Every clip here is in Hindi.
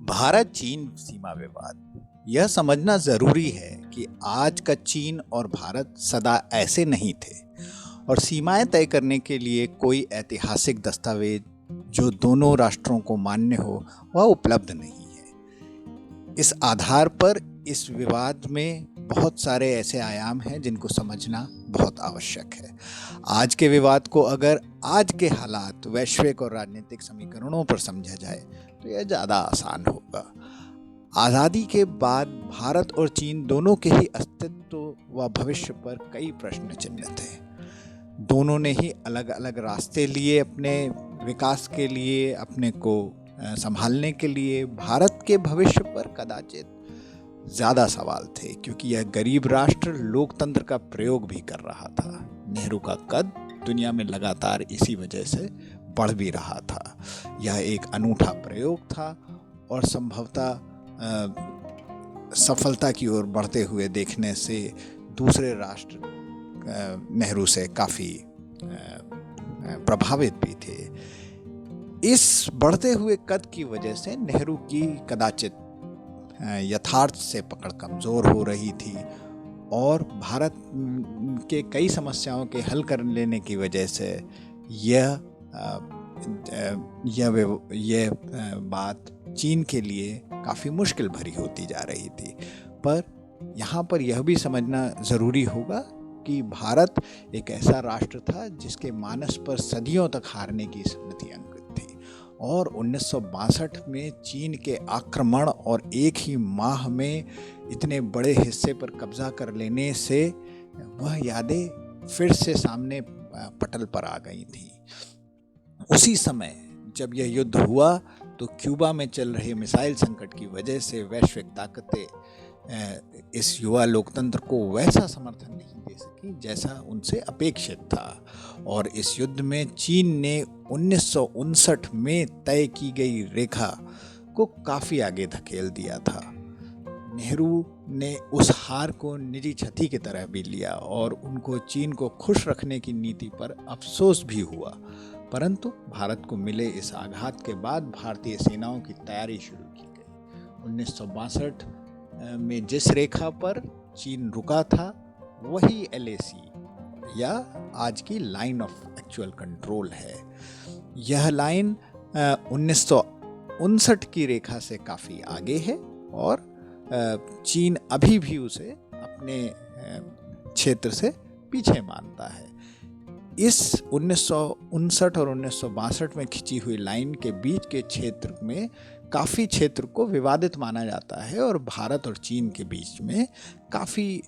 भारत चीन सीमा विवाद। यह समझना जरूरी है कि आज का चीन और भारत सदा ऐसे नहीं थे और सीमाएं तय करने के लिए कोई ऐतिहासिक दस्तावेज जो दोनों राष्ट्रों को मान्य हो वह उपलब्ध नहीं है। इस आधार पर इस विवाद में बहुत सारे ऐसे आयाम हैं जिनको समझना बहुत आवश्यक है। आज के विवाद को अगर आज के हालात, वैश्विक और राजनीतिक समीकरणों पर समझा जाए तो यह ज़्यादा आसान होगा। आज़ादी के बाद भारत और चीन दोनों के ही अस्तित्व व भविष्य पर कई प्रश्न चिन्ह थे। दोनों ने ही अलग अलग रास्ते लिए अपने विकास के लिए, अपने को संभालने के लिए। भारत के भविष्य पर कदाचित ज़्यादा सवाल थे क्योंकि यह गरीब राष्ट्र लोकतंत्र का प्रयोग भी कर रहा था। नेहरू का कद दुनिया में लगातार इसी वजह से बढ़ भी रहा था। यह एक अनूठा प्रयोग था और संभवतः सफलता की ओर बढ़ते हुए देखने से दूसरे राष्ट्र नेहरू से काफ़ी प्रभावित भी थे। इस बढ़ते हुए कद की वजह से नेहरू की कदाचित यथार्थ से पकड़ कमज़ोर हो रही थी और भारत के कई समस्याओं के हल कर लेने की वजह से यह बात चीन के लिए काफ़ी मुश्किल भरी होती जा रही थी। पर यहाँ पर यह भी समझना ज़रूरी होगा कि भारत एक ऐसा राष्ट्र था जिसके मानस पर सदियों तक हारने की स्मृति अंकित थी और 1962 में चीन के आक्रमण और एक ही माह में इतने बड़े हिस्से पर कब्जा कर लेने से वह यादें फिर से सामने पटल पर आ गई थी। उसी समय जब यह युद्ध हुआ तो क्यूबा में चल रहे मिसाइल संकट की वजह से वैश्विक ताकतें इस युवा लोकतंत्र को वैसा समर्थन नहीं दे सकी जैसा उनसे अपेक्षित था और इस युद्ध में चीन ने 1959 में तय की गई रेखा को काफ़ी आगे धकेल दिया था। नेहरू ने उस हार को निजी क्षति की तरह भी लिया और उनको चीन को खुश रखने की नीति पर अफसोस भी हुआ। परंतु भारत को मिले इस आघात के बाद भारतीय सेनाओं की तैयारी शुरू की गई। 1962 में जिस रेखा पर चीन रुका था वही LAC या आज की लाइन ऑफ एक्चुअल कंट्रोल है। यह लाइन 1959 की रेखा से काफ़ी आगे है और चीन अभी भी उसे अपने क्षेत्र से पीछे मानता है। इस 1959 और 1962 में खिंची हुई लाइन के बीच के क्षेत्र में काफ़ी क्षेत्र को विवादित माना जाता है और भारत और चीन के बीच में काफ़ी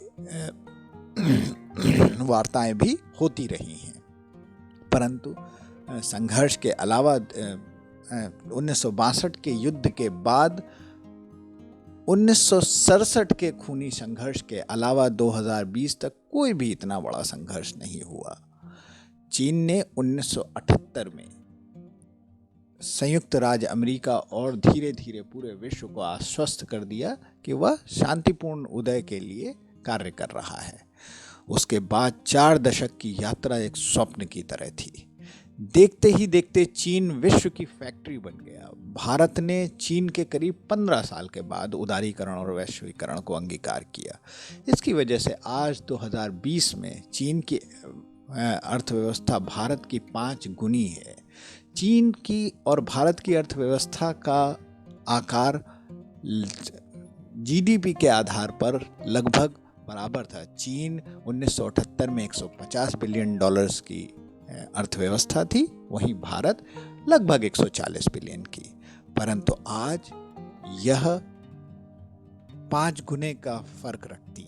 वार्ताएं भी होती रही हैं। परंतु संघर्ष के अलावा 1962 के युद्ध के बाद 1967 के खूनी संघर्ष के अलावा 2020 तक कोई भी इतना बड़ा संघर्ष नहीं हुआ। चीन ने 1978 में संयुक्त राज्य अमेरिका और धीरे धीरे पूरे विश्व को आश्वस्त कर दिया कि वह शांतिपूर्ण उदय के लिए कार्य कर रहा है। उसके बाद 4 दशक की यात्रा एक स्वप्न की तरह थी। देखते ही देखते चीन विश्व की फैक्ट्री बन गया। भारत ने चीन के करीब 15 साल के बाद उदारीकरण और वैश्वीकरण को अंगीकार किया। इसकी वजह से आज 2020 में चीन की अर्थव्यवस्था भारत की 5 गुनी है। चीन की और भारत की अर्थव्यवस्था का आकार GDP के आधार पर लगभग बराबर था। चीन 1978 में $150 बिलियन की अर्थव्यवस्था थी, वहीं भारत लगभग 140 बिलियन की। परंतु आज यह 5 गुने का फर्क रखती